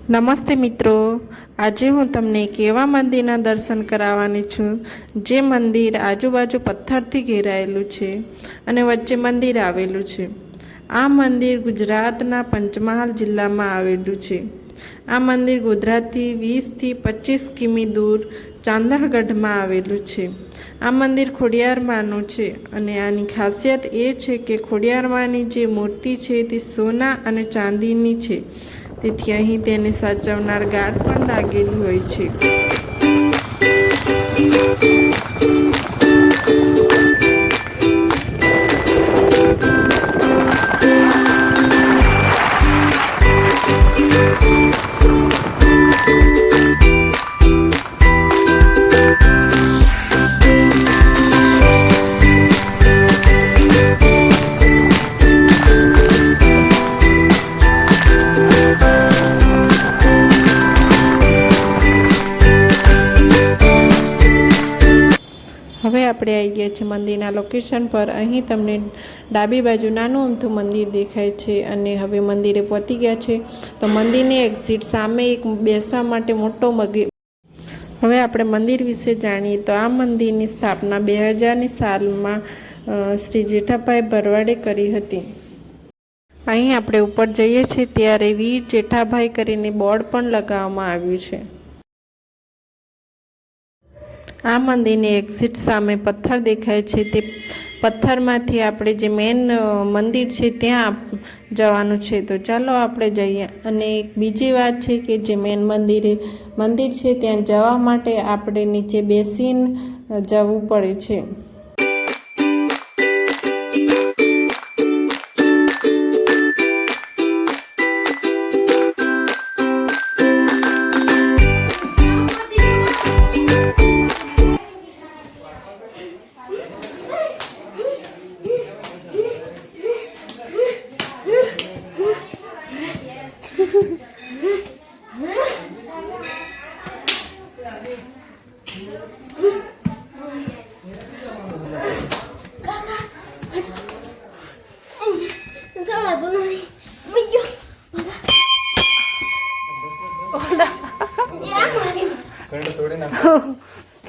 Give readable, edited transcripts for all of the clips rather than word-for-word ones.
નમસ્તે મિત્રો, આજે હું તમને એક એવા મંદિરના દર્શન કરાવવાની છું જે મંદિર આજુબાજુ પથ્થરથી ઘેરાયેલું છે અને વચ્ચે મંદિર આવેલું છે। આ મંદિર ગુજરાતના પંચમહાલ જિલ્લામાં આવેલું છે। આ મંદિર ગોધરાથી 20થી 25 કિમી દૂર ચાંદલગઢમાં આવેલું છે। આ મંદિર ખોડિયારમાંનું છે અને આની ખાસિયત એ છે કે ખોડિયારમાંની જે મૂર્તિ છે તે સોના અને ચાંદીની છે, તેથી અહીં તેને સાચવનાર ગાર્ડ પણ લાગેલી હોય છે। હવે આપણે આવી ગયા છે મંદિરના લોકેશન પર। અહીં તમને ડાબી બાજુ નાનું અમથું મંદિર દેખાય છે અને હવે મંદિરે પહોંચી ગયા છે। તો મંદિરની એક્ઝિટ સામે એક બેસવા માટે મોટો હવે આપણે મંદિર વિશે જાણીએ તો આ મંદિરની સ્થાપના 2000ની સાલમાં શ્રી જેઠાભાઈ ભરવાડે કરી હતી। અહીં આપણે ઉપર જઈએ છીએ ત્યારે વીર જેઠાભાઈ કરીને બોર્ડ પણ લગાવવામાં આવ્યું છે। આ મંદિરની એક્ઝિટ સામે પથ્થર દેખાય છે, તે પથ્થરમાંથી આપણે જે મેન મંદિર છે ત્યાં જવાનું છે। તો ચાલો આપણે જઈએ। અને એક બીજી વાત છે કે જે મેન મંદિર છે ત્યાં જવા માટે આપણે નીચે બેસીને જવું પડે છે।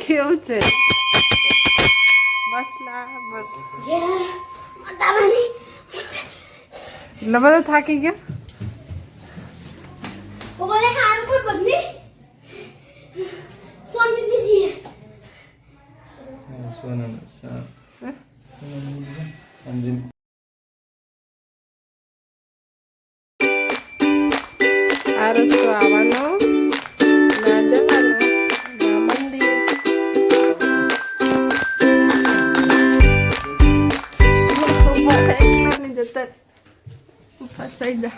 કેવું છે? બસ બસ બધા થાકી ગયા। આ રસ્તો આવવાનો ના જવાનો ના મંદિર જતા ફસાઈ જા।